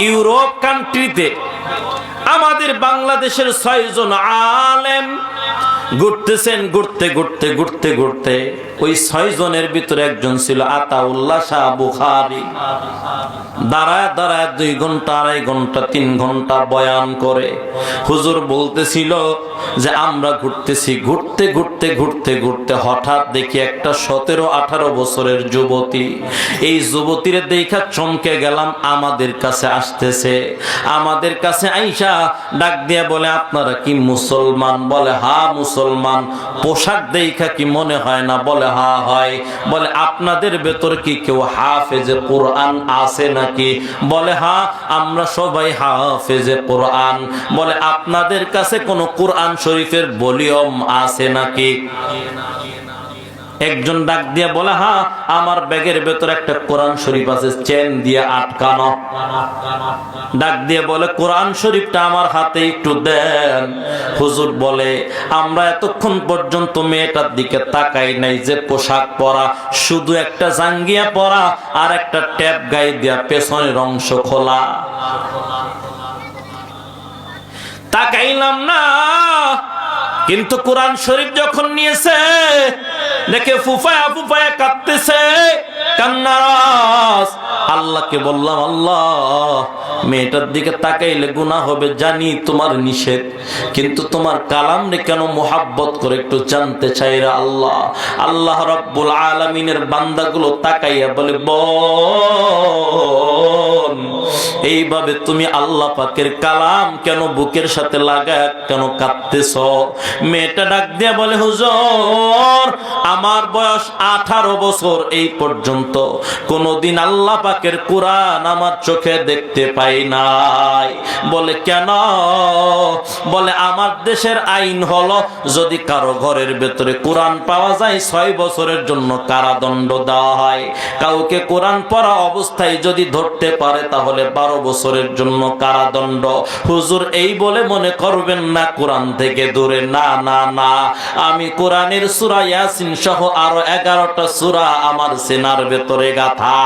Europe কান্ট্রিতে আমাদের বাংলাদেশের 6 জন আলেম ঘুরতেছেন। ঘুরতে ঘুরতে ঘুরতে ঘুরতে ওই 6 জনের ভিতরে একজন ছিল আতাউল্লাহ শাহ বুখারী। দাঁড়ায় দাঁড়ায় 2 ঘন্টা 2.5 ঘন্টা 3 ঘন্টা বয়ান করে। হুজুর বলতেছিল যে আমরা ঘুরতেছি, ঘুরতে ঘুরতে ঘুরতে ঘুরতে হঠাৎ দেখি একটা 17-18 বছরের যুবতী। এই যুবতীর দেখা চমকে গেলাম, আমাদের কাছে আসতেছে। আমাদের কাছে আইসা ডাক দিয়া বলে, আপনারা কি মুসলমান? বলে হ্যাঁ মুসলমান। পোশাক দেখা কি মনে হয় না? বলে হ্যাঁ হয়। বলে আপনাদের ভেতর কি কেউ হাফেজে কোরআন আছে নাকি? বলে হ্যাঁ আমরা সবাই হাফেজে কোরআন। বলে আপনাদের কাছে কোন কোরআন শরীফের ভলিউম আছে নাকি? একজন ডাক দিয়ে বলে হ্যাঁ আমার ব্যাগের ভেতর একটা কোরআন শরীফ আছে, চেন দিয়ে আটকানো। ডাক দিয়ে বলে কোরআন শরীফটা আমার হাতে একটু দেন। হুজুর বলে আমরা এতক্ষণ পর্যন্ত মেয়েটার দিকে তাকাই নাই, যে পোশাক পরা, শুধু একটা জাঙ্গিয়া পরা আর একটা ট্যাপ গায়ে দিয়া পেছনের অংশ খোলা। তাকাইলাম না, কিন্তু কোরআন শরীফ যখন নিয়েছে দেখে ফুফায়া ফুফায়া কাঁদতেছে, কান্নারাস। আল্লাহকে বললাম আল্লাহ মেয়েটার দিকে তাকাইলে গুনাহ হবে, জানি তোমার নিষেধ, কিন্তু তোমার কালাম রে কেন মোহাব্বত করে একটু জানতে চাই রে আল্লাহ। আল্লাহ রাব্বুল আলামিনের বান্দাগুলো তাকাইয়া বলে বোন এইভাবে তুমি আল্লাহ পাকের কালাম কেন বুকের সাথে লাগায় কেন কাঁদতেছ? মেয়েটা ডাক দিয়া বলে হুজুর আমার বয়স 18 বছর, এই পর্যন্ত কোনদিন আল্লাহ পাকের কোরআন আমার চোখে দেখতে পাই নাই। বলে কেন? বলে আমার দেশের আইন হলো যদি কারো ঘরের ভেতরে কোরআন পাওয়া যায় 6 বছরের জন্য কারাদণ্ড দেওয়া হয়। কাউকে কোরআন পড়া অবস্থায় যদি ধরতে পারে তাহলে 12 বছরের জন্য কারাদণ্ড। হুজুর এই বলে মনে করবেন না কোরআন থেকে দূরে, না না না, আমি কোরআনের সূরা ইয়াসিন সহ আরো 11টা সূরা আমার সিনার ভেতরে গাথা।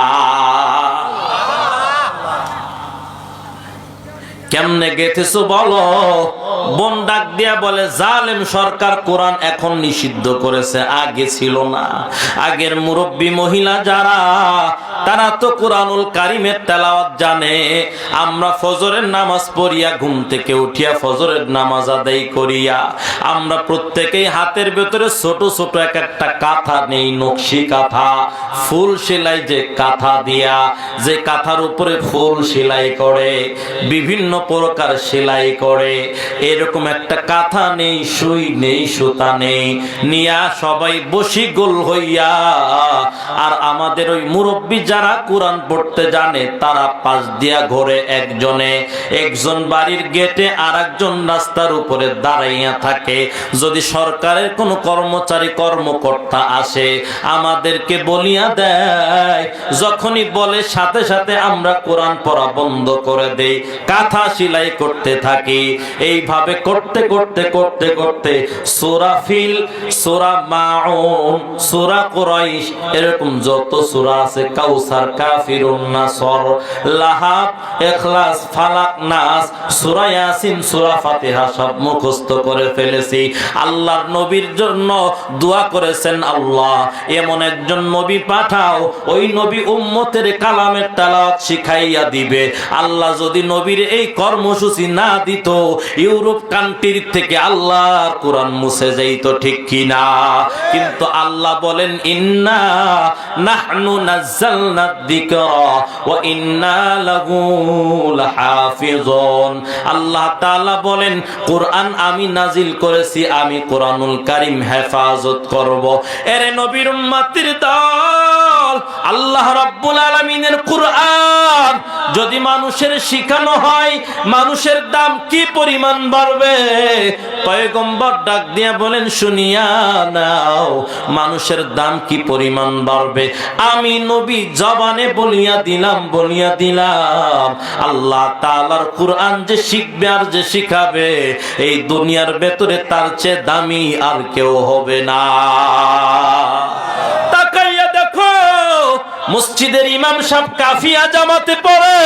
কেমনে গেথেছো বলো? বোন ডাক দিয়া বলে জালেম সরকার কোরআন এখন নিষিদ্ধ করেছে, আগে ছিল না। আগের মুরব্বী মহিলা যারা তারা তো কোরআনুল কারিমের তেলাওয়াত জানে। আমরা ফজরের নামাজ পড়িয়া ঘুম থেকে উঠিয়া ফজরের নামাজ আদায় করিয়া আমরা প্রত্যেকেই হাতের ভেতরে ছোট ছোট এক একটা কাঁথা নেই, নকশি কাঁথা, ফুল সেলাই যে কাঁথা দিয়া, যে কাঁথার উপরে ফুল সেলাই করে, বিভিন্ন প্রকার সেলাই করে, এরকম একটা কাঁথা নেই, সুই নেই, সুতা নেই, নিয়া সবাই বসি গোল হইয়া। আর আমাদের ওই মুরব্বী যারা কোরআন পড়তে জানে তারা পাশ দিয়া ঘরে একজনে, একজন বাড়ির গেটে আর একজন রাস্তার উপরে দাঁড়াইয়া থাকে। যদি সরকারের কোনো কর্মচারী কর্মকর্তা আসে আমাদেরকে বলিয়া দেয়, যখনই বলে সাথে সাথে আমরা কোরআন পড়া বন্ধ করে দেই, কাঁথা সেলাই করতে থাকি। এইভাবে করতে করতে করতে করতে সূরা ফিল, সূরা মাউন, সূরা কুরাইশ, এরকম যত সূরা আছে, কাউসার, কাফিরুন, নাসর, লাহাব, ইখলাস, ফালাক, নাস, সূরা ইয়াসিন, সূরা ফাতিহা সব মুখস্থ করে ফেলেছি। আল্লাহর নবীর জন্য দোয়া করেছেন, আল্লাহ এমন একজন নবী পাঠাও ওই নবী উম্মতের কালামের তেলাওয়াত শিখাইয়া দিবে। আল্লাহ যদি নবীর এই কর্মসূচি না দিত ইউরোপ কান্ট্রি থেকে আল্লাহর কোরআন মুছে যাইত, ঠিক কিনা? কিন্তু আল্লাহ বলেন ইন্না নাহনু নাযালনা যিকরা ওয়া ইন্না লাহু লাহাফিজুন। আল্লাহ তাআলা বলেন কোরআন আমি নাজিল করেছি, আমি কোরআনুল কারীম হেফাজত করব। এরে নবীর উম্মতের দল, আল্লাহ রাব্বুল আলামিনের কোরআন যদি মানুষের শিখানো হয় মানুষের দাম কি পরিমাণ বাড়বে। পয়গম্বর ডাক দিয়া বলেন শুনিয়া নাও মানুষের দাম কি পরিমাণ বাড়বে। আমি নবী জবানে বলিয়া দিলাম, বলিয়া দিলাম, আল্লাহ তাআলার কোরআন যে শিখবে আর যে শিখাবে এই দুনিয়ার ভেতরে তার চেয়ে দামি আর কেউ হবে না। তাকাইয়া দেখো মসজিদের ইমাম সাহেব কাফিয়া জামাতে পড়ে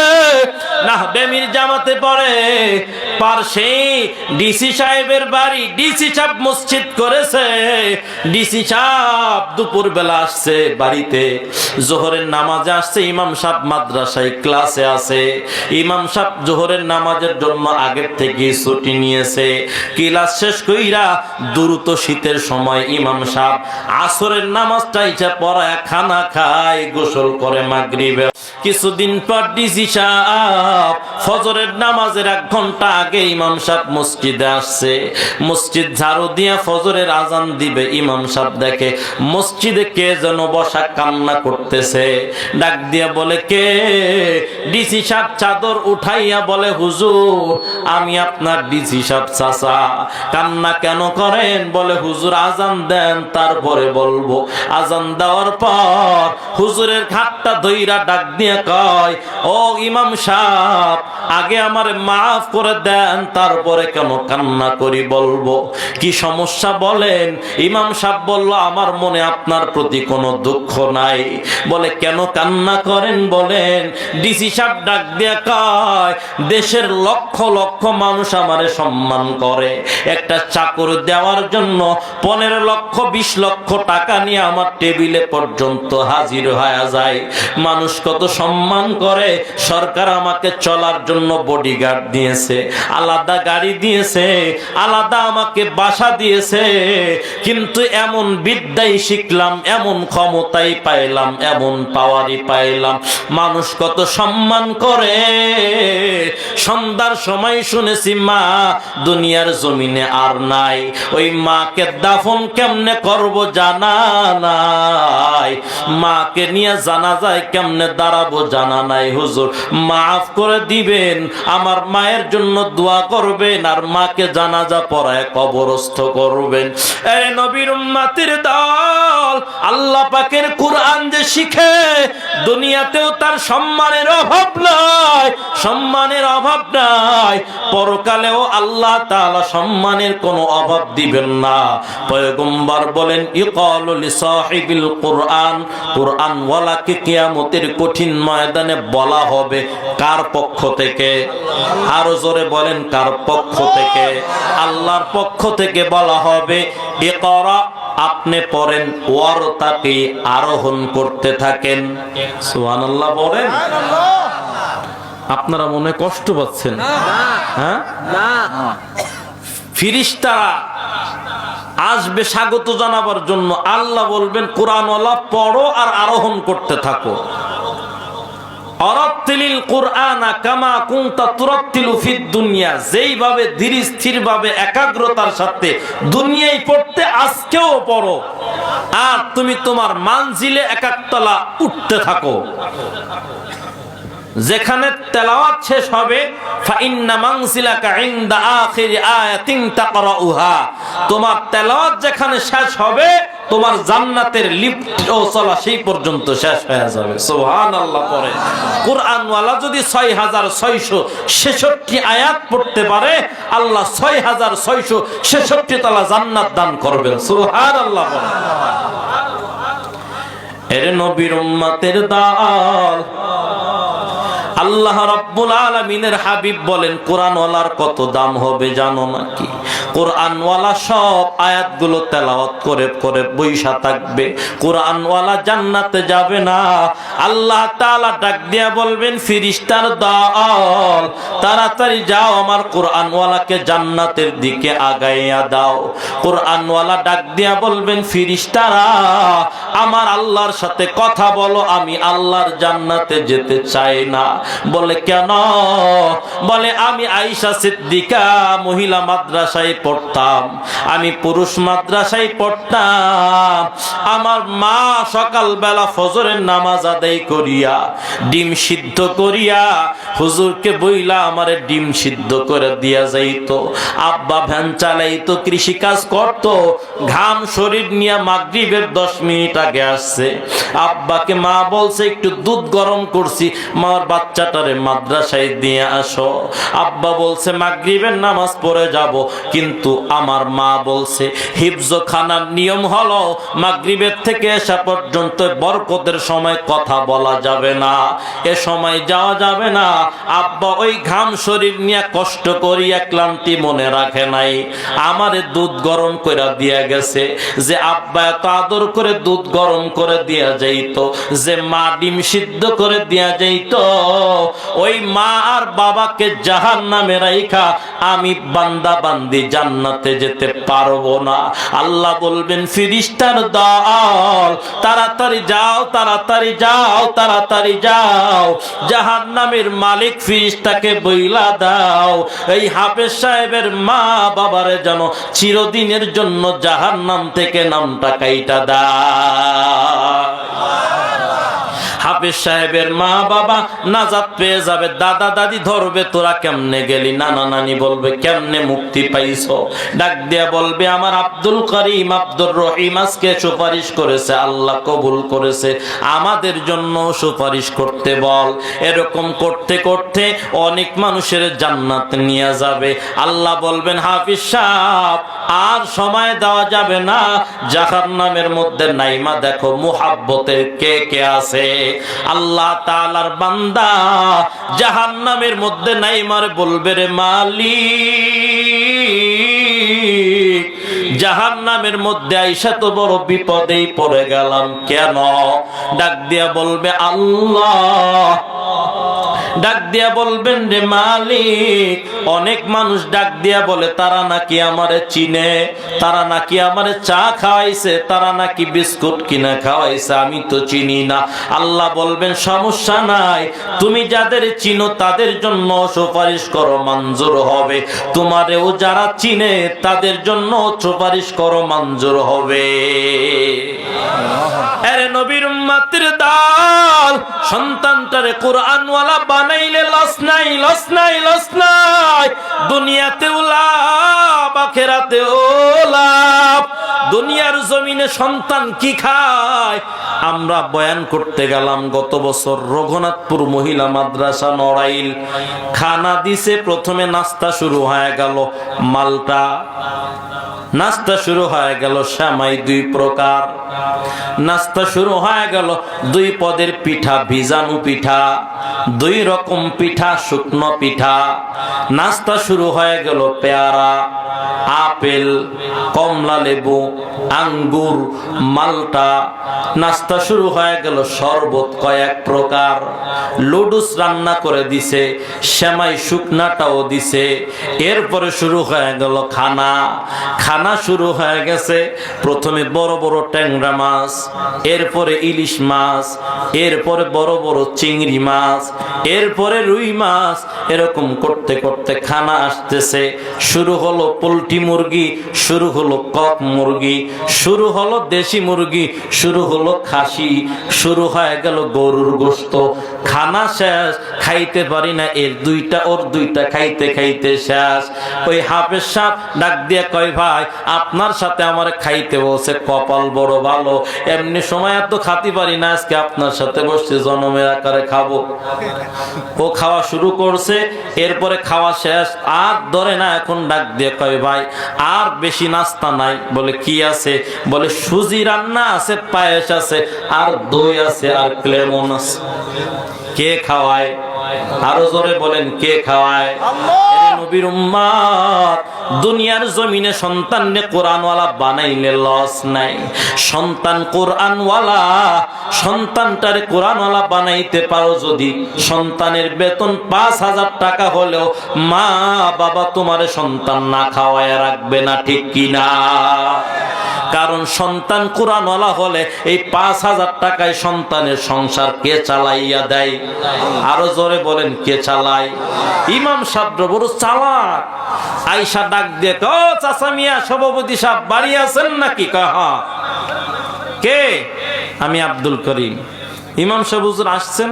না বেমির জামাতে পড়ে, পার্শ্বে ডিসি সাহেবের বাড়ি, ডিসি সাহেব মসজিদ করেছে, ডিসি সাহেব দুপুর বেলা আসছে বাড়িতে, জোহরের নামাজে আসছে, ইমাম সাহেব মাদ্রাসায় ক্লাসে আছে, ইমাম সাহেব জোহরের নামাজের জন্য আগের থেকে ছুটি নিয়েছে, ক্লাস শেষ কইরা দ্রুত শীতের সময় ইমাম সাহেব আসরের নামাজটা ইচ্ছা পড়ায় খানা খায়, গোসল করে মাগরিবে। কিছুদিন পর ডিসি সাহেব ফজরের নামাজের 1 ঘন্টা আগে ইমাম সাহেব মসজিদে আসছে, মসজিদ ঝাড়ু দিয়া ফজরের আজান দিবে, ইমাম সাহেব দেখে মসজিদে কে যেন বসা কান্না করতেছে, ডাক দিয়া বলে কে? ডিসি সাহেব চাদর উঠাইয়া বলে হুজুর আমি আপনার ডিসি সাহেব চাচা। কান্না কেন করেন? বলে হুজুর আজান দেন তারপরে বলবো। আজান দেওয়ার পর হুজুরের হাতটা ধইরা ডাক দিয়ে কয় ও ইমাম সাহেব আগে আমার মাফ করে দেন তারপরে কেন কান্না করি বলবো। কি সমস্যা বলেন? ইমাম সাহেব বলল আমার মনে আপনার প্রতি কোনো দুঃখ নাই। বলে কেন কান্না করেন বলেন? ডিসি সাহেব ডাক দিয়ে কয় দেশের লক্ষ লক্ষ মানুষ আমারে সম্মান করে, একটা চাকর দেওয়ার জন্য 15 লক্ষ 20 লক্ষ টাকা নিয়ে আমার টেবিলে পর্যন্ত হাজির হয়ে যায়। মানুষ কত সম্মান করে। সরকার আমাকে চলার জন্য বডিগার্ড দিয়েছে, আলাদা গাড়ি দিয়েছে, আলাদা আমাকে বাসা দিয়েছে, কিন্তু এমন বিদ্যাই শিখলাম, এমন ক্ষমতাই পাইলাম, এমন পাওয়ারই পাইলাম, মানুষ কত সম্মান করে। সন্ধ্যার সময় শুনেছি মা দুনিয়ার জমিনে আর নাই, ওই মাকে দাফন কেমনে করব জানা নাই, মাকে নিয়ে জানাজায় কেমনে দাঁড়াবো জানা নাই। হুজুর মাফ করে দিবেন, আমার মায়ের জন্য দোয়া করবেন আর মাকে জানাজা পড়ায় কবরস্থ করবেন। এই নবীর উম্মতের দল আল্লাহ পাকের কুরআন যে শিখে দুনিয়াতেও তার সম্মানের অভাব নাই, সম্মানের অভাব নাই, পরকালেও আল্লাহ তাআলা সম্মানের কোনো অভাব দিবেন না। পয়গম্বর বলেন ইকালু লিসাহিবিল কুরআন, কুরআন ওয়ালাকে কিয়ামতের কঠিন ময়দানে বলা হবে কার পক্ষ থেকে? আরো জোরে বলেন কার পক্ষ থেকে? আল্লাহর পক্ষ থেকে বলা হবে ইকরা, আপনি পড়েন, ওয়ারতাকি, আরোহণ করতে থাকেন। সুবহানাল্লাহ বলেন। আপনারা মনে কষ্ট পাচ্ছেন? হ্যাঁ, ফেরেশতারা আসবে স্বাগত জানাবার জন্য। আল্লাহ বলবেন কোরআনওয়ালা পড়ো আর আরোহণ করতে থাকো। অরাত্তিলিল কুরআনা কামা কুনতা তুরাত্তিলু ফিদ দুনিয়া, যেইভাবে ধীর স্থির ভাবে একাগ্রতার সাথে দুনিয়ায় পড়তে আজকেও পড়ো, আর তুমি তোমার মানজিলে একাত্তলা উঠতে থাকো। যেখানে তেলাওয়াত শেষ হবে ফাইন্না মানজিলাকা ইনদা আখিরি আয়াতিন তাকরাউহা, তোমার তেলাওয়াত যেখানে শেষ হবে তোমার জান্নাতের লিফট ও চলা সেই পর্যন্ত শেষ হয়ে যাবে। সুবহানাল্লাহ পড়ে। কুরআনওয়ালা যদি 6666 আয়াত পড়তে পারে আল্লাহ 6666 তালা জান্নাত দান করবেন। সুবহানাল্লাহ পড়ে। এর নবীর উম্মতের দল আল্লাহ রাব্বুল আলামিনের হাবিব বলেন কোরআনওয়ালার কত দাম হবে জানো নাকি? কোরআনওয়ালা সব আয়াতগুলো তেলাওয়াত করে করে বইসা থাকবে, কোরআনওয়ালা জান্নাতে যাবে না। আল্লাহ তাআলা ডাক দিয়া বলবেন ফেরেশতার দল তাড়াতাড়ি যাও আমার কোরআনওয়ালাকে জান্নাতের দিকে আগাইয়া দাও। কোরআনওয়ালা ডাক দিয়া বলবেন ফেরেশতারা আমার আল্লাহর সাথে কথা বলো, আমি আল্লাহর জান্নাতে যেতে চাই না। বলে কেন? বলে আমি আয়েশা সিদ্দিকা মহিলা মাদ্রাসায় পড়তাম, আমি পুরুষ মাদ্রাসায় পড়তাম। আমার মা সকালবেলা ফজরের নামাজ আদায় করিয়া ডিম সিদ্ধ করিয়া হুজুরকে বইলাম আমারে ডিম সিদ্ধ করে দিয়া যাইতো। আব্বা ভ্যান চালাইতো, কৃষি কাজ করত, ঘাম শরীর নিয়ে মাগরিবের 10 মিনিট আগে আসছে। আব্বাকে মা বলছে একটু দুধ গরম করছি, মার বাচ্চাটারে মাদ্রাসায় দিয়ে আসো। আব্বা বলছে মাগরিবের নামাজ পড়ে যাব, কিন্তু আমার মা বলছে হিফজখানার নিয়ম হলো মাগরিবের থেকে এশা পর্যন্ত বরকতের সময় কথা বলা যাবে না, এ সময় যাওয়া যাবে না। আব্বা ওই ঘাম শরীর নিয়ে কষ্ট করিয়া ক্লান্তি মনে রাখে নাই, আমারে দুধ গরম করে দিয়া গেছে। যে আব্বা এত আদর করে দুধ গরম করে দিয়া যাইত, যে মা ডিম সিদ্ধ করে দিয়া যাইত, ওই মা আর বাবাকে জাহান্নামে রাইখা আমি বান্দা বান্দি জান্নাতে যেতে পারবো না। আল্লাহ বলবেন ফিরিস্তার দল তাড়াতাড়ি যাও, তাড়াতাড়ি যাও, তাড়াতাড়ি যাও। জাহান্নামের মালিক ফিরিস্তাকে বইলা দাও এই হাফেজ সাহেবের মা বাবারে যেন চিরদিনের জন্য জাহান্নাম থেকে নামটা কাইটা দাও। হাফেজ সাহেবের মা বাবা নাজাত পেয়ে যাবে। দাদা দাদি ধরবে তোরা কেমনে গেলি, নানা নানি বলবে কেমনে মুক্তি পাইছো। ডাক দিয়া বলবে আমার আব্দুল করিম আব্দুর রহিম আজকে সুপারিশ করেছে, আল্লাহ কবুল করেছে, আমাদের জন্য সুপারিশ করতে বল। এরকম করতে করতে অনেক মানুষের জান্নাত নিয়ে যাবে। আল্লাহ বলবেন হাফেজ সাহেব আর সময় দেওয়া যাবে না, জাহান্নামের মধ্যে নাইমা দেখো মুহাব্বতের কে কে আছে। আল্লাহ তাআলার বান্দা জাহান্নামের মধ্যে নাইমার বলবে রে মালিক, জাহান্নামের মধ্যে আইসা তো বড় বিপদেই পড়ে গেলাম কেন? ডাক দিয়া বলবে আল্লাহ, ডাক দিয়া বলবেন রে মালিক, অনেক মানুষ ডাক দিয়া বলে তারা নাকি আমারে চিনে, তারা নাকি আমারে চা খাওয়াইছে, তারা নাকি বিস্কুট কিনা খাওয়াইছে, আমি তো চিনি না। আল্লাহ বলবেন সমস্যা নাই, তুমি যাদের চিনো তাদের জন্য সুপারিশ করো, মঞ্জুর হবে। তোমারেও যারা চিনে তাদের জন্য সুপারিশ করো, মঞ্জুর হবে। আরে নবীর উম্মতের দল সন্তানটারে কোরআনওয়ালা বানাইলে লস নাই, লস নাই, লস নাই। দুনিয়াতেও লাভ, আখিরাতেও লাভ। দুনিয়ার জমিনে সন্তান কি খায় আমরা বয়ান করতে গেলাম গত বছর রঘুনাথপুর মহিলা মাদ্রাসা নড়াইল। খানা দিছে, প্রথমে নাস্তা শুরু হয়ে গেল মালটা, নাস্তা শুরু হয়ে গেল সেমাই 2 প্রকার, নাস্তা শুরু হয়ে গেল 2 পদের পিঠা, ভিজানো পিঠা, 2 রকম পিঠা, শুকনো পিঠা। নাস্তা শুরু হয়ে গেল পেয়ারা, আপেল, কমলা লেবু, আঙ্গুর, মালটা। নাস্তা শুরু হয়ে গেল শরবত কয়েক প্রকার, লুডুস রান্না করে দিছে, সেমাই শুকনাটাও দিছে। এরপরে শুরু হয়ে গেল খানা। খানা শুরু হয়ে গেছে, প্রথমে বড় বড় ট্যাংরা মাছ, এরপরে ইলিশ মাছ, এরপরে বড় বড় চিংড়ি মাছ, এরপরে রুই মাছ। এরকম করতে করতে খানা আসতেছে। শুরু হলো পোল্ট্রি মুরগি, শুরু হলো কক মুরগি, শুরু হলো দেশি মুরগি, শুরু হলো খাসি, শুরু হয়ে গেল গরুর গোশত। খানা শেষ, খাইতে পারি না, এর 2টা ওর 2টা, খাইতে খাইতে শেষ। ওই হাফেজ সাহেব ডাক দিয়ে কয় ভাই আপনার সাথে আমার খাইতে বলছে, কপাল বড় ভালো, এমনি সময় এত খাতে পারি না, আজকে আপনার সাথে বসে জনমের আকারে খাবো। ও খাওয়া শুরু করছে, এরপরে খাওয়া শেষ, আর ধরে না। এখন ডাক দিয়ে কয় ভাই আর বেশি নাস্তা নাই। বলে কি আছে? বলে সুজি রান্না আছে, পায়েস আছে, আর দই আছে, আর লেমন আছে। কে খাওয়ায়? আরো জোরে বলেন কে খাওয়ায়? নবীর উম্মত দুনিয়ার জমিনে সন্তানকে কোরআনওয়ালা বানাইলে লস নাই। সন্তান কোরআনওয়ালা, সন্তানটারে কোরআনওয়ালা বানাইতে পারো যদি, সন্তানের বেতন 5,000 টাকা হলেও মা বাবা তোমারে সন্তান না খাওয়ায় রাখবে না, ঠিক কিনা? কারণ সন্তান কোরআনওয়ালা হলে এই 5,000 টাকায় সন্তানের সংসার কে চালাইয়া দেয়? আরো জোরে বলেন কে চালায়? ইমাম সাহেব বড় চালাক। আয়েশা ডাক দিয়ে ও চাচা মিয়া সভাপতি সাহেব বাড়ি আছেন নাকি? কে? আমি আব্দুল করিম। ইমাম সাহেব হুজুর আসছেন,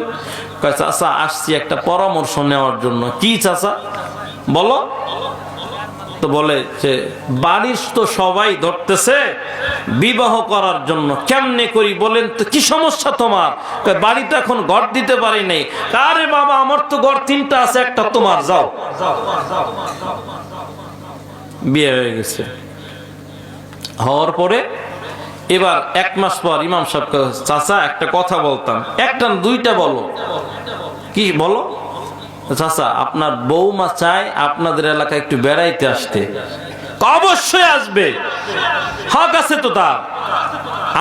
কয় চাচা আসছি একটা পরামর্শ নেওয়ার জন্য। কি চাচা বলো? তো বলে যে বাড়ির তো সবাই ধরতেছে বিবাহ করার জন্য, কেমনে করি বলেন তো, কি সমস্যা তোমার? বাড়িতে এখন ঘর দিতে পারি নাই। আরে বাবা আমার তো ঘর 3টা আছে, একটা তোমার, যাও। বিয়ে হয়ে গেছে। হওয়ার পরে এবার 1 মাস পর ইমাম সাহেব, চাচা একটা কথা বলতাম। একটা না 2টা বলো। কি বলো? চাচা আপনার বৌমা চায় আপনাদের এলাকায় একটু বেড়াইতে আসতে। অবশ্যই আসবে, হক আছে তো তার।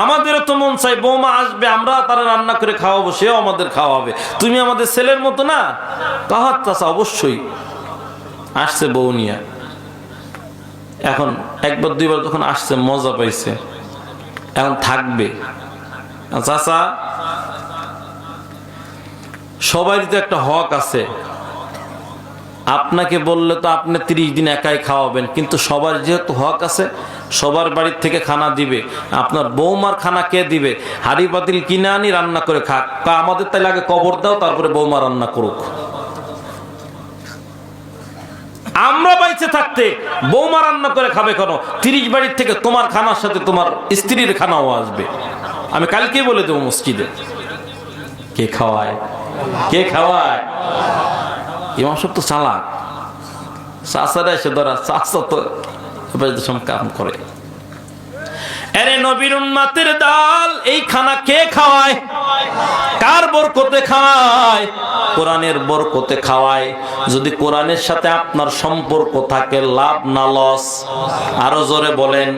আমাদেরও তো মন চাই বৌমা আসবে, আমরা তারা রান্না করে খাওয়াবো, সেও আমাদের খাওয়াবে। তুমি আমাদের ছেলের মতো না? তাহার চাচা অবশ্যই আসছে বউ নিয়া। এখন 1বার 2বার যখন আসছে মজা পাইছে, এখন থাকবে। চাচা সবারই তো একটা হক আছে, আপনাকে বললে তো আপনি 30 দিন একাই খাওয়াবেন, কিন্তু সবার যেহেতু হক আছে সবার বাড়ির থেকে খানা দিবে। আপনার বৌমার খানা কে দিবে? হাড়ি পাতিল কিনে আনি রান্না করে খাক। আমাদের তাই লাগে কবর দাও, তারপরে বৌমা রান্না করুক। আমরা বাইচে থাকতে বৌমা রান্না করে খাবে কেন? 30 বাড়ির থেকে তোমার খানার সাথে তোমার স্ত্রীর খানাও আসবে। আমি কালকে বলে দেবো মসজিদে। কে খাওয়ায়? কে খাওয়ায়? ইমাম সাহেব তো চালাক। চাচারা এসে ধরা, চাচা তো কাম করে। আরে নবীর উম্মতের দল, এই খানা কে খাওয়ায়? কার বরকতে খাওয়ায়? কোরআনের বরকতে খাওয়ায়। যদি কোরআনের সাথে আপনার সম্পর্ক থাকে, লাভ না লস? আরো জোরে বলেন।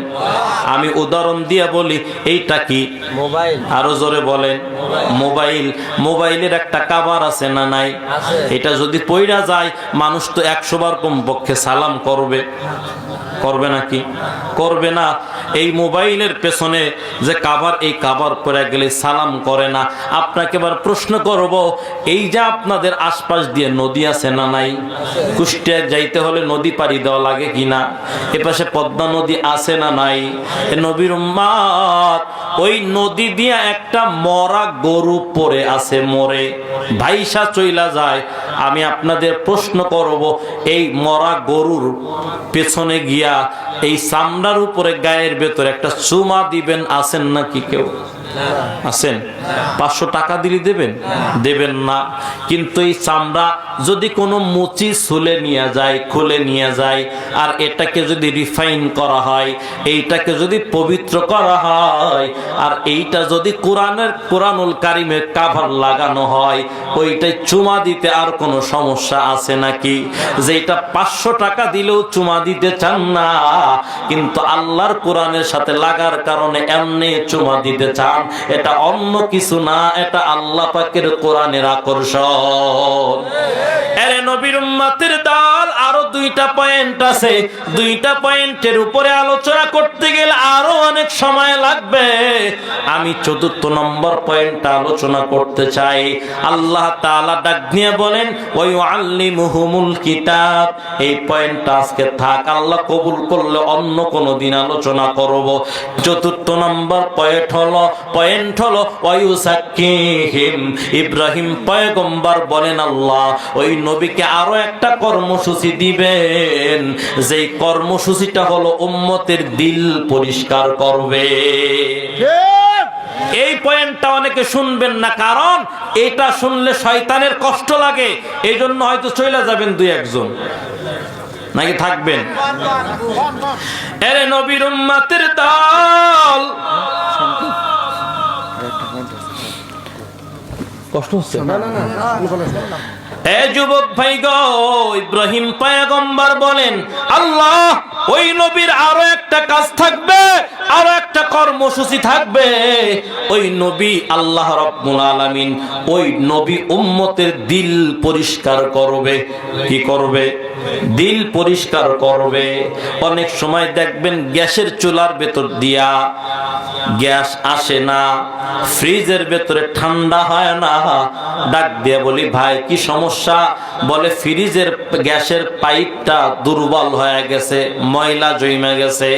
আমি উদাহরণ দিয়ে বলি, এইটা কি? মোবাইল। আরো জোরে বলেন। মোবাইল। মোবাইলের একটা কভার আছে না নাই? এটা যদি পইড়া যায়, মানুষ তো 100 বার কমপক্ষে সালাম করবে। করবে নাকি? করবে না। এই মোবাইলের পেছনে যে কাভার, এই কাভার পরে গেলে সালাম করে না। আপনাকে এবার প্রশ্ন করব, এই যে আপনাদের আশপাশ দিয়ে নদী আছে না নাই? কুষ্টিয়ায় যাইতে হলে নদী পাড়ি দেওয়া লাগে কিনা? এপাশে পদ্মা নদী আছে না নাই? নবীর উম্মত, ওই নদী দিয়া একটা মরা গরু পড়ে আছে, মরে ভাইসা চইলা যায়। আমি আপনাদের প্রশ্ন করব, এই মরা গরুর পেছনে গিয়া এই চামড়ার উপরে গায়ের ভেতরে একটা চুমা দিবেন? আছেন নাকি কেউ? আছেন? 500 টাকা দিলে দেবেন? দেবেন না। কিন্তু এই চামড়া যদি কোনো মুচি ছুলে নিয়ে যায়, খুলে নিয়ে যায়, আর এটাকে যদি রিফাইন করা হয়, এইটাকে যদি পবিত্র করা হয়, আর এইটা যদি কোরআনুল কারিমের কাভার লাগানো হয়, ওইটাই চুমা দিতে আর কোনো সমস্যা আছে নাকি? যে এটা 500 টাকা দিলেও চুমা দিতে চান না, কিন্তু আল্লাহর কোরআনের সাথে লাগার কারণে এমনি চুমা দিতে চান। এটা অন্য কিছু না, এটা আল্লাহ পাকের কোরআনের আকর্ষণ। আরে নবীর উম্মতের দল, আরো 2টা পয়েন্ট আছে। 2টা পয়েন্টের উপরে আলোচনা করতে গেলে আরো অনেক সময় লাগবে। আমি 4র্থ নম্বর পয়েন্টটা আলোচনা করতে চাই। আল্লাহ তাআলা ডাক দিয়ে বলেন, ওয়া ইউআল্লিমুহুমুল কিতাব। এই পয়েন্টটা আজকে থাক, আল্লাহ কবুল করলে অন্য কোন দিন আলোচনা করব। 4র্থ নম্বর পয়েন্ট হলো ওয়া ইউযাক্কিহিম। ইব্রাহিম পয়গম্বর বলেন, আল্লাহ ওই নবীকে আরো একটা কর্মসূচি দিবেন, যেই কর্মসূচিটা হলো উম্মতের দিল পরিষ্কার করবে। এই পয়েন্টটা অনেকে শুনবেন না, কারণ এটা শুনলে শয়তানের কষ্ট লাগে। এই জন্য হয়তো চলে যাবেন 2-1 জন, নাকি থাকবেন? আরে নবীর উম্মতের দল, কষ্ট হচ্ছে? যুবক ভাই গো, ইব্রাহিম পয়গম্বর বলেন, আল্লাহ ওই নবীর আরো একটা কাজ থাকবে, আরো একটা কর্মসূচি থাকবে। ওই নবী আল্লাহ রাব্বুল আলামিন, ওই নবী উম্মতের দিল পরিষ্কার করবে। কি করবে? দিল পরিষ্কার করবে। অনেক সময় দেখবেন গ্যাসের চুলার ভেতর দিয়া গ্যাস আসে না, ফ্রিজের ভেতরে ঠান্ডা হয় না। ডাক দিয়ে বলি ভাই কি সমস্যা? বলে ফ্রিজের গ্যাসের পাইপটা দুর্বল হয়ে গেছে, ময়লা জমে গেছে,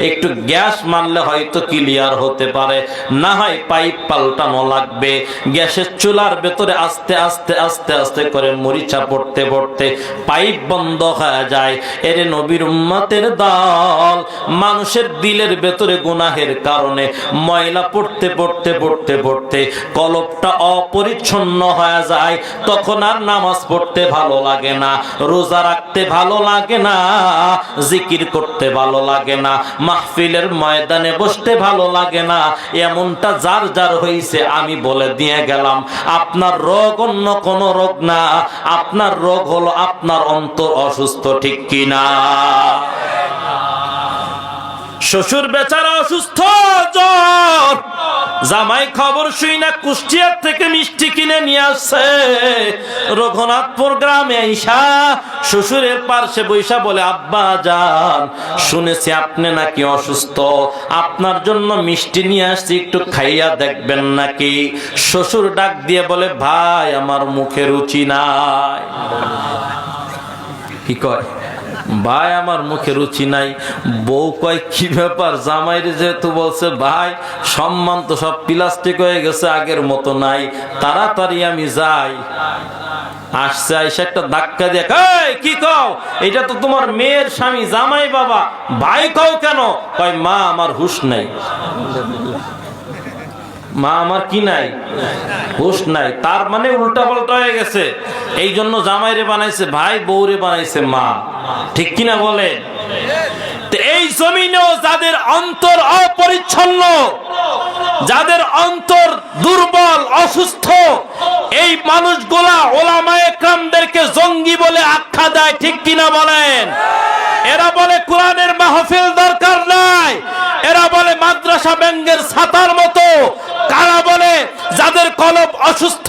একটু গ্যাস মারলে হয়তো ক্লিয়ার হতে পারে, না হয় পাইপ পাল্টানো লাগবে। গ্যাসের চুলার ভেতরে আস্তে আস্তে আস্তে আস্তে করে মরিচা পড়তে পড়তে পাইপ বন্ধ হয়ে যায়। এর নবীর উম্মতের দল, মানুষের দিলের ভেতরে গুনাহের কারণে ময়লা পড়তে পড়তে পড়তে পড়তে কলবটা অপরিচ্ছন্ন হয়ে যায়। তখন আর নামাজ পড়তে ভালো লাগে না, রোজা রাখতে ভালো লাগে না, জিকির করতে ভালো লাগে না, মাহফিলের ময়দানে বসতে ভালো লাগে না। এমনটা যার যার হইছে আমি বলে দিয়ে গেলাম, আপনার রোগ অন্য কোন রোগ না, আপনার রোগ হলো আপনার অন্তর অসুস্থ, ঠিক কিনা? শ্বশুর বেচারা অসুস্থ, জ্বর, জামাই খবর শুই না কুষ্টিয়ার থেকে মিষ্টি কিনে নিয়ে আসছে। রঘুনাথপুর গ্রামে আইসা শ্বশুরের পার্শ্বে বৈশা বলে, আব্বা জান, শুনেছি আপনি নাকি অসুস্থ, আপনার জন্য মিষ্টি নিয়ে আসছি, একটু খাইয়া দেখবেন নাকি? শ্বশুর ডাক দিয়ে বলে, ভাই আমার মুখে রুচি নাই। কি কয়? ভাই আমার মুখে রুচি নাই। বউ কয় কি ব্যাপার? জামাইরে যেহেতু বলছে ভাই, সম্মান তো সব প্লাস্টিক হয়ে গেছে, আগের মতো নাই, তাড়াতাড়ি আমি যাই। আসছে, আইসা একটা ধাক্কা দিয়ে, কি কও? এটা তো তোমার মেয়ের স্বামী জামাই বাবা, ভাই কও কেন? কয় মা আমার হুঁশ নাই। মা আমার কি নাই? হুঁশ নাই। তার মানে উল্টা পাল্টা হয়ে গেছে। এই জন্য জামাইরে বানাইছে ভাই, বউরে বানাইছে মা, ঠিক কিনা বলেন? এই জমিনেও যাদের অন্তর অপরিচ্ছন্ন, যাদের অন্তর দুর্বল অসুস্থ, এই মানুষগুলা ওলামায়ে কেরামদেরকে জঙ্গি বলে আখ্যা দেয়, ঠিক কিনা বলেন? এরা বলে কোরআনের মাহফিল দরকার নাই, এরা বলে মাদ্রাসা ব্যাংকের ছাতার মতো। কারা বলে যাদের কলব অসুস্থ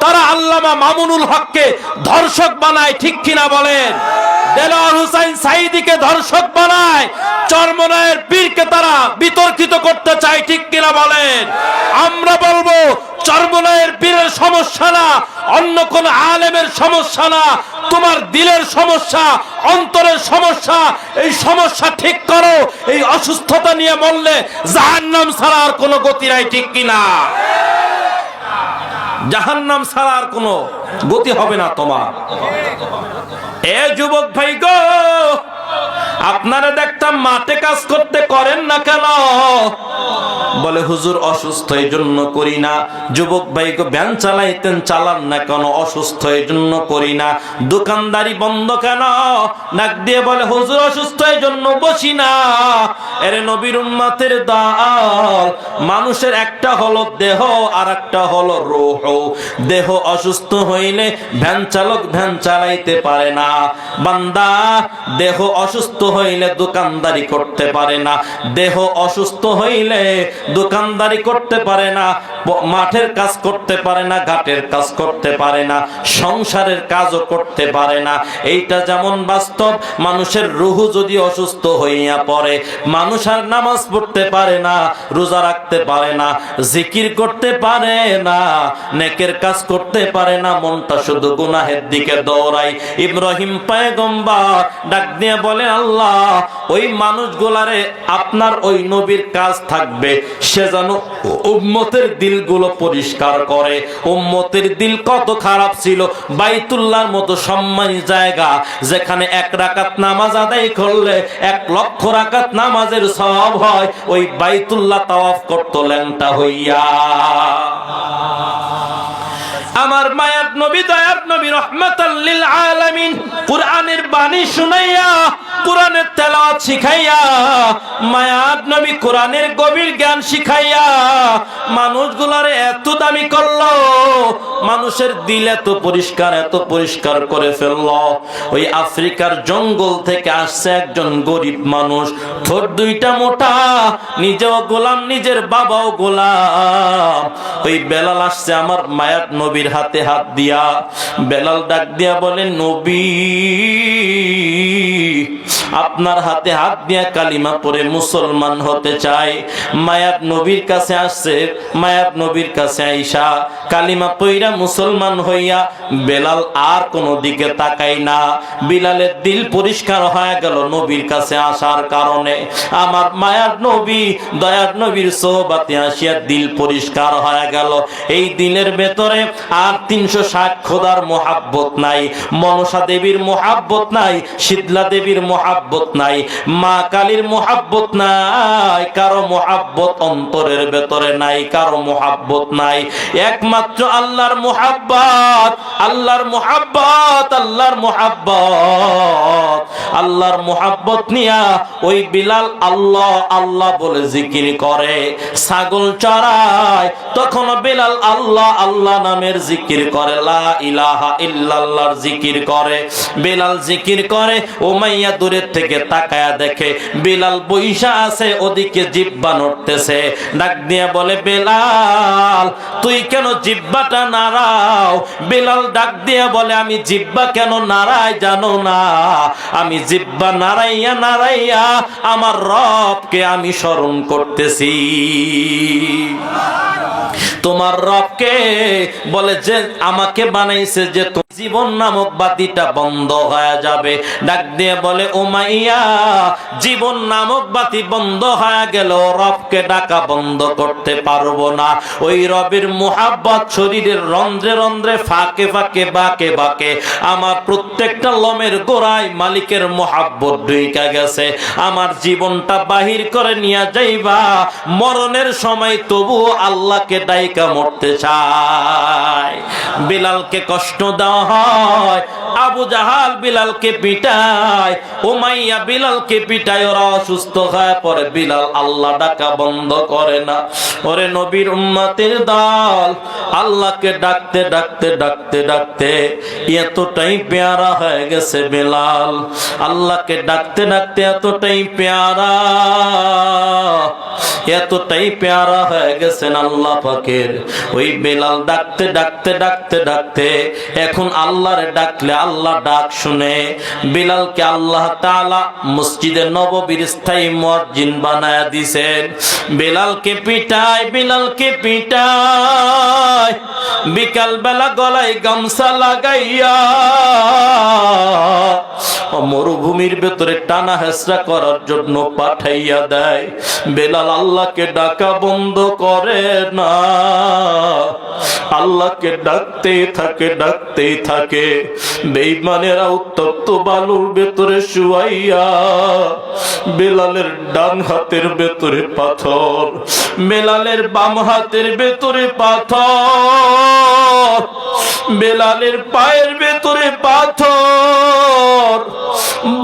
তারা আল্লামা মামুনুল হককে ধর্ষক বানায়, ঠিক কিনা বলেন? দেলোয়ার হোসেন সাঈদীকে ধর্ষক বানায়, চরমনায়ের পীরকে তারা বিতর্কিত করতে চায়, ঠিক কিনা বলেন? আমরা বলবো চরমনায়ের পীরের সমস্যা না, অন্য কোন আলেমের সমস্যা না, তোমার দিলের সমস্যা, অন্তরের সমস্যা। এই সমস্যা ঠিক করো, এই অসুস্থতা নিয়ে মরলে জাহান্নাম ছাড়া আর কোনো গতি নাই, ঠিক কিনা? জাহান্নাম ছাড়া আর কোনো গতি হবে না তোমার। এ যুবক ভাই গো, আপনারা দেখতাম মাঠে কাজ করতে, করেন না কেন? বলে হুজুর অসুস্থ এই জন্য করি না। যুবক ভাই গো, ভ্যান চালাইতেন, চালান না কেন? অসুস্থ এই জন্য করি না। দোকানদারি বন্ধ কেন? ডাক দিয়ে বলে হুজুর অসুস্থ এই জন্য বসি না। এর নবীর উম্মতের দল, মানুষের একটা হলো দেহ আর একটা হলো রূহ। দেহ অসুস্থ হইলে ভ্যান চালক ভ্যান চালাইতে পারে না। বান্দা, দেহ অসুস্থ হইলে দোকানদারি করতে পারে না, দেহ অসুস্থ হইলে দোকানদারি করতে পারে না, মাঠের কাজ করতে পারে না, ঘাটের কাজ করতে পারে না, সংসারের কাজও করতে পারে না। এইটা যেমন বাস্তব, মানুষের রূহ যদি অসুস্থ হইয়া পড়ে, মানুষ আর নামাজ পড়তে পারে না, রোজা রাখতে পারে না, জিকির করতে পারে না, নেকের কাজ করতে পারে না, মনটা শুধু গুনাহের দিকে দৌড়ায়। ইব্রাহিম পয়গম্বর ডাক দিয়ে বলে, আল্লাহ ওই মানুষগুলারে আপনার ওই নবীর কাজ থাকবে, সে যেন উম্মতের দিলগুলো পরিষ্কার করে। উম্মতের দিল কত খারাপ ছিল, বাইতুল্লাহর মতো সম্মানী জায়গা, যেখানে 1 রাকাত নামাজ আদায় করলে 1 লক্ষ রাকাত নামাজের সওয়াব হয়, ওই বাইতুল্লাহ তাওয়াফ করত ল্যাংটা হইয়া। আমার মায়ার নবী, দয়ার নবী, রহমাতাল লিল আলামিন, কুরআনের বাণী শুনাইয়া, কুরআনের তেলাওয়াত শিখাইয়া, মায়ার নবী কুরআনের গভীর জ্ঞান শিখাইয়া মানুষগুলারে এত দামি করলো, মানুষের দিল এত পরিষ্কার করে ফেললো। ওই আফ্রিকার জঙ্গল থেকে আসছে একজন গরিব মানুষ, ঠোঁট 2টা মোটা, নিজেও গোলাম, নিজের বাবাও গোলাম। ওই বেলাল আসছে আমার মায়ার নবীর হাতে হাত দিয়া। বেলাল ডাক দিয়া বলে, নবী আপনার হাতে হাত দিয়ে কালিমা পড়ে মুসলমান হতে চাই। মায়াত নবীর কাছে আসছে, মায়াত নবীর কাছে আইসা কালিমা পইরা মুসলমান হইয়া বেলাল আর কোন দিকে তাকাই না। বিলালের দিল পরিষ্কার হয়ে গেল নবীর কাছে আসার কারণে। আমার মায়ার নবী দয়ার নবীর সোহবাতে আসিয়া দিল পরিষ্কার হয়ে গেল। এই দিনের ভেতরে আর 360 খোদার মোহাব্বত নাই, মনসা দেবীর মোহাব্বত নাই, শীতলা দেবীর মোহাব্বত নাই, মা কালীর মোহাব্বত নাই, কারো মোহাব্বত অন্তরের ভেতরে নাই, কারো মোহাব্বত নাই। একমাত্র আল্লাহর মোহাব্বত, আল্লাহর মোহাব্বত, আল্লাহর মোহাব্বত, আল্লাহর মোহাব্বত নিয়া ওই বিলাল আল্লাহ আল্লাহ বলে জিকির করে। ছাগল চড়ায় তখন বিলাল আল্লাহ আল্লাহ নামের জিকির করে, লা ইলাহা ইল্লাল্লাহর জিকির করে। বিলাল জিকির করে, উমাইয়া দূরের থেকে তাকায়া দেখে বিলাল বইসা আছে, ওদিকে জিহ্বা নড়তেছে। ডাক দিয়া বলে, বিলাল তুই কেন জিহ্বাটা নাড়াও? বিলাল ডাক দিয়া বলে, আমি জিহ্বা কেন নাড়াই জানো না? আমি জিহ্বা নাড়াইয়া নাড়াইয়া আমার রবকে আমি স্মরণ করতেছি। তোমার রবকে বলে যে আমাকে বানাইছে যে জীবন নামক বাতিটা বন্ধ হয়ে যাবে। ডাক দিয়ে বলে, উমাইয়া জীবন নামক বাতি বন্ধ হয়ে গেল, রবকে ডাকা বন্ধ করতে পারবো না। ওই রবের মুহাব্বত শরীরের রন্ধ্রে রন্ধ্রে ফাঁকে ফাঁকে বাঁকে বাঁকে আমার প্রত্যেকটা লমের গোড়ায় মালিকের মুহাব্বত ঢুইকা গেছে। আমার জীবনটা বাহির করে নিয়ে যাইবা, মরণের সময় তবু আল্লাহকে ডাইকা মরতে চায়। বিলালকে কষ্ট দেওয়া হয়, আবু জাহাল বিলালকে পিটায়, উমাইয়া বিলালকে পিটায়, ওরা অসুস্থ হয়ে পড়ে। বিলাল আল্লাহ ডাকা বন্ধ করে না। ওরে নবীর উম্মতের দল, আল্লাহকে ডাকতে ডাকতে ডাকতে ডাকতে এতটাই পেয়ারা হয়ে গেছে বিলাল। আল্লাহকে ডাকতে ডাকতে এতটাই পেয়ারা, এতটাই পেয়ারা হয়ে গেছেন আল্লাহ পাকের। ওই বিলাল ডাকতে ডাকতে ডাকতে ডাকতে এখন আল্লাহরে ডাকলে আল্লাহ ডাক শুনে। বিলালকে আল্লাহ তাআলা মসজিদে নববীর স্থায়ী মুয়াজ্জিন বানায়া দিয়েছেন। বিলালকে পিটায়, বিলালকে পিটায়, বিকাল বেলা গলায় গামছা লাগাইয়া মরুভূমির ভেতরে টানা হেসরা করার জন্য পাঠাইয়া দেয়। বেলাল আল্লাহকে ডাকা বন্ধ করে না, আল্লাহকে ডাকতেই থাকে ডাকতেই থাকে। বেঈমানেরা উত্তপ্ত বালুর ভেতরে শুয়াইয়া বেলালের ডান হাতের ভেতরে পাথর, বেলালের বাম হাতের ভেতরে পাথর, বেলালের পায়ের ভেতরে পাথর,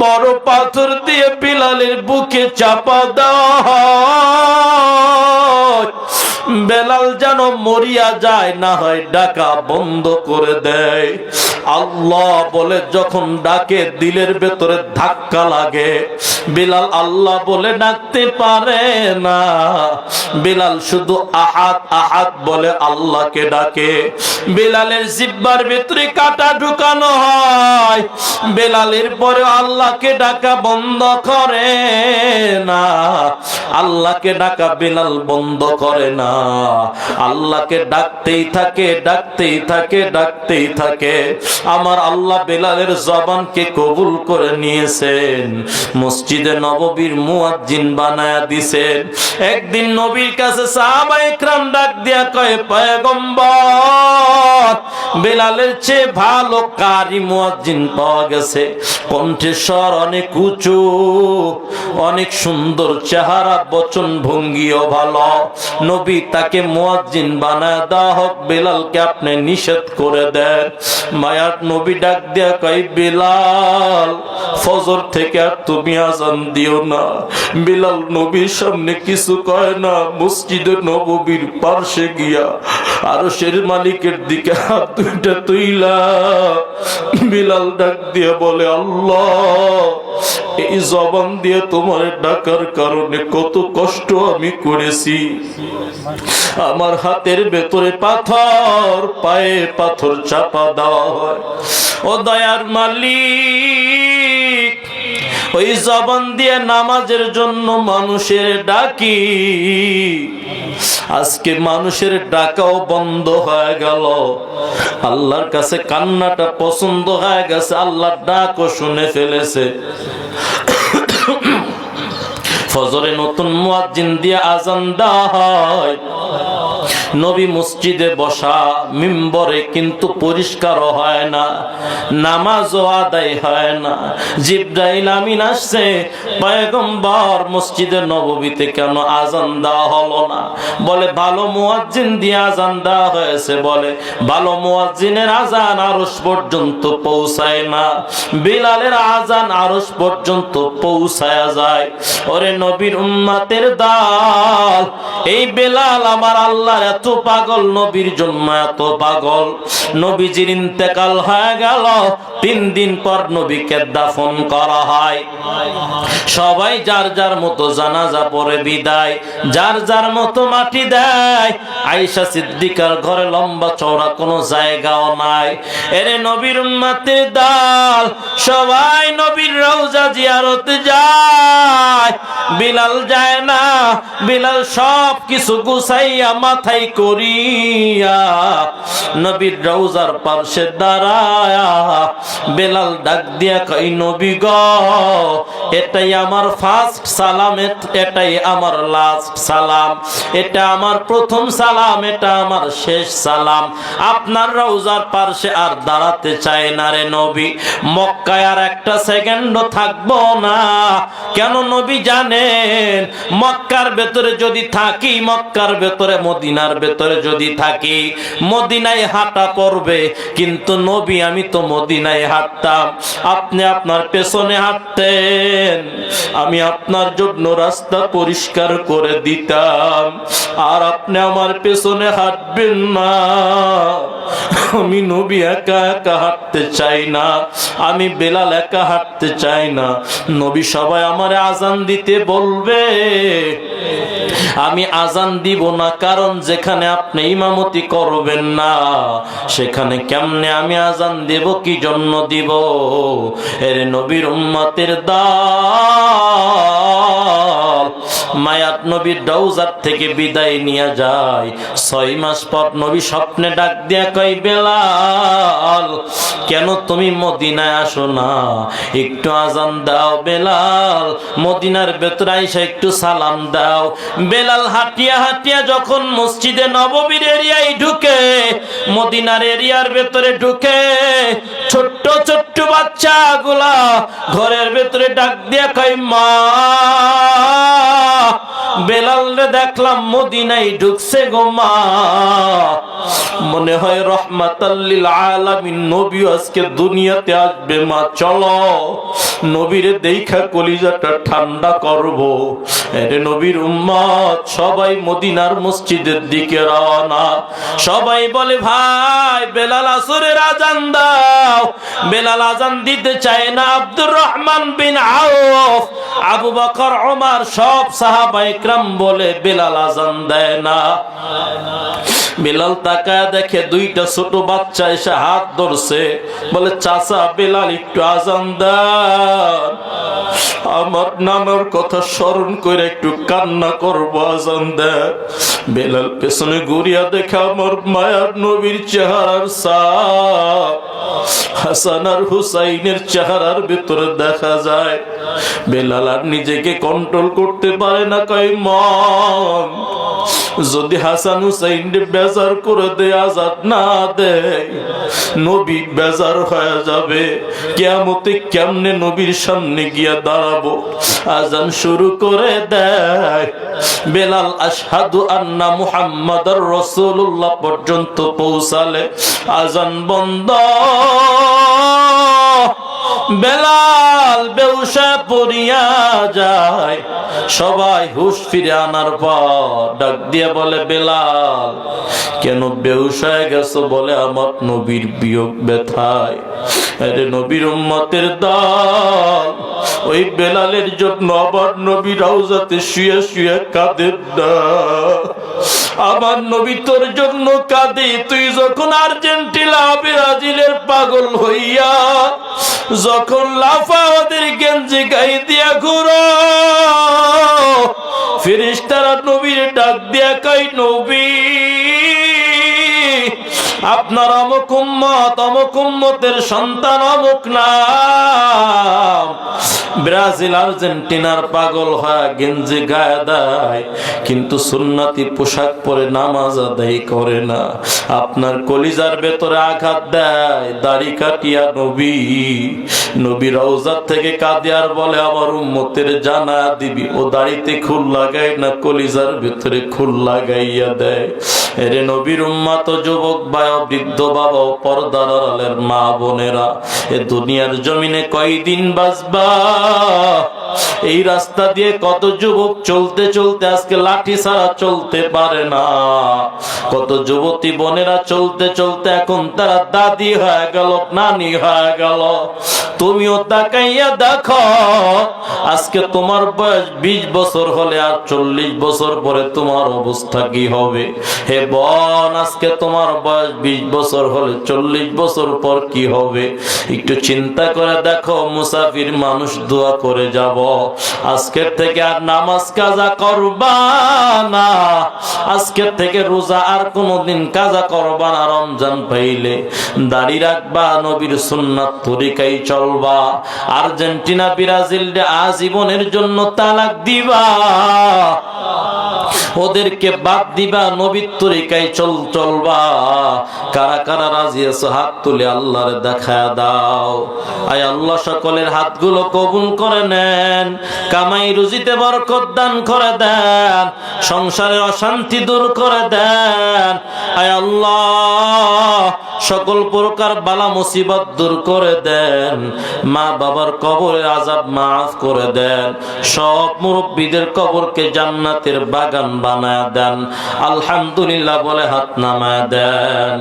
বড় পাথর দিয়ে বেলালের বুকে চাপা দেওয়া। বেলাল যেন মরিয়া যায়, না হয় ডাকা বন্ধ করে দেয়। আল্লাহ বলে যখন ডাকে দিলের ভেতরে ধাক্কা লাগে। বেলাল আল্লাহ বলে ডাকতে পারে না, বেলাল শুধু আহাদ আহাদ বলে আল্লাহকে ডাকে। বেলালের জিহ্বার ভেতরে কাঁটা ঢুকানো হয়, বেলালের পরে আল্লাহকে ডাকা বন্ধ করে না। আল্লাহকে ডাকা বেলাল বন্ধ করে না, আল্লাহকে ডাকতেই থাকে ডাকতেই থাকে ডাকতেই থাকে। আমার আল্লাহ বেলালের জবানকে কবুল করে নিয়েছেন, মসজিদে নববীর মুয়াজ্জিন বানায়া দিয়েছেন। একদিন নবীর কাছে সাহাবায়ে কেরাম ডাক দিয়া কয়, পয়গম্বর বেলালের চেয়ে ভালো কারি মুয়াজ্জিন পাওয়া গেছে, কণ্ঠস্বর অনেক উঁচু, অনেক সুন্দর চেহারা, বচন ভঙ্গিও ভালো। নবী তাকে মুয়াজ্জিন বানায় দেওয়া হোক, বেলালকে আপনি নিষেধ করে দেন। মায়ার নবী ডাক দিয়া কয়, বেলাল ফজর থেকে আর তুমি আজান দিও না। বেলাল নবীর সামনে কিছু কয় না, মসজিদে নববীর পার্শ্বে গিয়া আরশের মালিকের দিকে হাত দুইটা তুইলা বেলাল ডাক দিয়া বলে, আল্লাহ এই জবান দিয়ে তোমার ডাকার কারণে কত কষ্ট আমি করেছি। আমার হাতের ভেতরে পাথর, পায়ে পাথর চাপা দেওয়া হয়। ও দয়ার মালিক, ওই জবান দিয়ে নামাজের জন্য মানুষের ডাকি, আজকে মানুষের ডাকাও বন্ধ হয়ে গেল। আল্লাহর কাছে কান্নাটা পছন্দ হয়ে গেছে, আল্লাহর ডাকও শুনে ফেলেছে। ফজরে নতুন মুয়াজ্জিন দিয়ে আজান দেওয়া হয়, নবী মসজিদে বসা, মিম্বরে কিন্তু পরিষ্কার হয় না, নামাজও আদায় হয় না। জিবরাইল আমিন আসছে, পয়গম্বর মসজিদে নববীতে কেন আজান দেওয়া হলো না? বলে ভালো মুয়াজ্জিন দিয়ে আজান দেওয়া হয়েছে। বলে ভালো মুয়াজ্জিনের আজান আরশ পর্যন্ত পৌঁছায় না, বিলালের আজান আরশ পর্যন্ত পৌঁছায়া যায়। ওরে নবীর উম্মতের দল, এই বেলাল আমার আল্লাহর এত পাগল, নবীর জন্য এত পাগল। নবীজির ইন্তেকাল হয়ে গেল, 3 দিন পর নবীকে দাফন করা হয়। সবাই যার যার মতো জানাজা পড়ে বিদায়, যার যার মতো মাটি দেয়। আয়েশা সিদ্দিকার ঘরে লম্বা চওড়া কোনো জায়গাও নাই। এরে নবীর উম্মতের দল, সবাই নবীর রওজা জিয়ারতে যায়, বিলাল যায় না। বিলাল সব কিছু গুছাইয়া মাথায় করিয়া নবীর রওজার পাশে দাঁড়ায়া বেলাল ডাক দিয়া কই, নবী গো, এটাই আমার ফার্স্ট সালাম, এটাই আমার লাস্ট সালাম, এটা আমার প্রথম সালাম, এটা আমার শেষ সালাম। আপনার রওজার পাশে আর দাঁড়াতে চায় না রে নবী, মক্কায় আর একটা সেকেন্ডও থাকবো না। কেন নবী জানেন, মক্কার ভেতরে যদি থাকি, মক্কার ভেতরে মদিনার ভেতরে যদি থাকি, মদিনায় হাঁটা পড়বে, কিন্তু নবী আমি তো মদিনায় হাঁটতাম, আপনি আপনার পেছনে হাঁটতেন, আমি আপনার জন্য রাস্তা পরিষ্কার করে দিতাম, আর আপনি আমার পেছনে হাঁটবেন না। আমি নবী একা একা হাঁটতে চাই না, আমি বেলাল একা হাঁটতে চাই না। নবী সবাই আমারে আজান দিতে বলবে, আমি আজান দিব না, কারণ যেখানে আপনি ইমামতি করবেন না সেখানে কেমনে আমি আজান দেব, কি জন্য দিব? এর নবীর উম্মতের দল মায়াত নবীর রওজার থেকে বিদায় নিয়ে যায়। 6 মাস পর নবী স্বপ্নে ডাক দিয়া কই, বেলাল কেন তুমি মদিনায় আসো না? একটু আজান দাও বেলাল, মদিনার ভেতরে আইসা একটু সালাম দাও। বেলাল হাঁটিয়া হাঁটিয়া যখন মসজিদে নববীর এরিয়ায় ঢুকে, মদিনার এরিয়ার ভেতরে ঢুকে, ছোট্ট ছোট্ট বাচ্চাগুলা ঘরের ভেতরে ডাক দিয়া কই, মা বেলাল রে দেখলাম মদিনায় ঢুকছে গো মা। মনে হয় রহমাতাল লিল আলামিন নবী আজকে দুনিয়াতে আসবে মা, চলো নবীরে দেখা কলিজাটা ঠান্ডা করব। এরে নবীর উম্মত সবাই মদিনার মসজিদের দিকে রওনা। সবাই বলে, ভাই বেলাল আসরের আজান দাও। বেলাল আজান দিতে চায় না। আব্দুর রহমান বিন আউফ, আবু বকর, ওমর সব সাহাবায়ে কেরাম বলে বেলাল আজান দেয় না। বেলাল তাকায় দেখে 2টা ছোট বাচ্চা এসে হাত ধরছে, বলে চাচা বেলাল একটু আজান দেন, আমার নানার কথা স্মরণ করে একটু কান্না করবো, আজান দেন। বেলাল পেছনে ঘুরিয়া দেখে আমার মায়ার নবীর চেহারার ছাপ হাসান আর হুসাইনের চেহারার ভিতরে দেখা যায়। বেলাল আর নিজেকে কন্ট্রোল করতে পারে না, কই মন যদি হাসান হুসাইন বেজার করে দে, আজাদ না দে, নবী বেজার হয়ে যাবে। কিয়ামতে কেমনে নবীর সামনে গিয়া দাঁড়াবো? আজান শুরু করে দেয়। বেলাল আশহাদু আন্না মুহাম্মাদার রাসূলুল্লাহ পর্যন্ত পৌঁছালে আজান বন্ধ। বেলাল বেহুশা পড়িয়া যায়। সবাই হুশ ফিরে আনার পর ডাক দিয়ে বলে, বেলাল কেন বেহুশ হয়ে গেছো? বলে, আমার নবীর বিয়োগ ব্যথায়। আরে নবীর উম্মতের দল, ওই বেলালের জন্য আবার নবী রওজাতে শুয়ে শুয়ে কাঁদে না। আমার নবী তোর জন্য কাঁদে। তুই যখন আর্জেন্টিনা ব্রাজিলের পাগল হইয়া যখন লাফা ওদের গেঞ্জি গায়ে দিয়া ঘুরো, ফেরেশতারা নবীর ডাক দিয়া কই, নবী আপনার অমুক উম্মতের সন্তান অমুক নাম। ব্রাজিল আর্জেন্টিনার পাগল হয় গেঞ্জি গায়ে দেয়, কিন্তু সুন্নতি পোশাক পরে নামাজ আদায় করে না। আপনার কলিজার ভেতরে আঘাত দেয়, দাড়ি কাটিয়া নবী রওজা থেকে কাঁদে আর বলে, আমার উম্মতের জানা দিবি। ও দাড়িতে খুল লাগায় না, কলিজার ভেতরে খুল লাগাইয়া দেয়। এরে নবীর উম্মত, যুবক ভাই, বৃদ্ধ বাবা, পর্দার আড়ালের মা বোনেরা, এ দুনিয়ার জমিনে কয়দিন বাঁচবা? এই রাস্তা দিয়ে কত যুবক চলতে চলতে আজকে লাঠি ছাড়া চলতে পারে না। কত যুবতী বোনেরা চলতে চলতে এখন তারা দাদি হয়ে গেল, নানি হয়ে গেল। তুমিও তাকাইয়া দেখো, আজকে তোমার বয়স 20 বছর হলে আর 40 বছর পরে তোমার অবস্থা কি হবে? হে বোন, আজকে তোমার বয়স 20 বছর হলে 40 বছর পর কি হবে? একটু চিন্তা করে দেখো। মুসাফির মানুষ দোয়া করে যাব, আজকের থেকে আর নামাজ কাজা করবা না, আজকের থেকে রোজা আর কোনদিন কাজা করবা না। রমজান পাইলে দাড়ি রাখবা, নবীর সুন্নাত তরিকায় চলবা। আর্জেন্টিনা ব্রাজিল আজীবনের জন্য তালাক দিবা, ওদেরকে বাদ দিবা, নবীর তরিকায় চলবা। কারা কারা রাজি আছো হাত তুলে আল্লাহর দেখা দাও। আয় আল্লাহ সকলের হাতগুলো কবুল করে নেন, কামাই রুজিতে বরকত দান করে দেন, সংসারে অশান্তি দূর করে দেন। আয় আল্লাহ সকল প্রকার বালা মুসিবত দূর করে দেন, মা বাবার কবরে আযাব মাফ করে দেন, সব মুরব্বীদের কবরকে জান্নাতের বাগান বানায় দেন। আলহামদুলিল্লাহ বলে হাত নামায় দেন।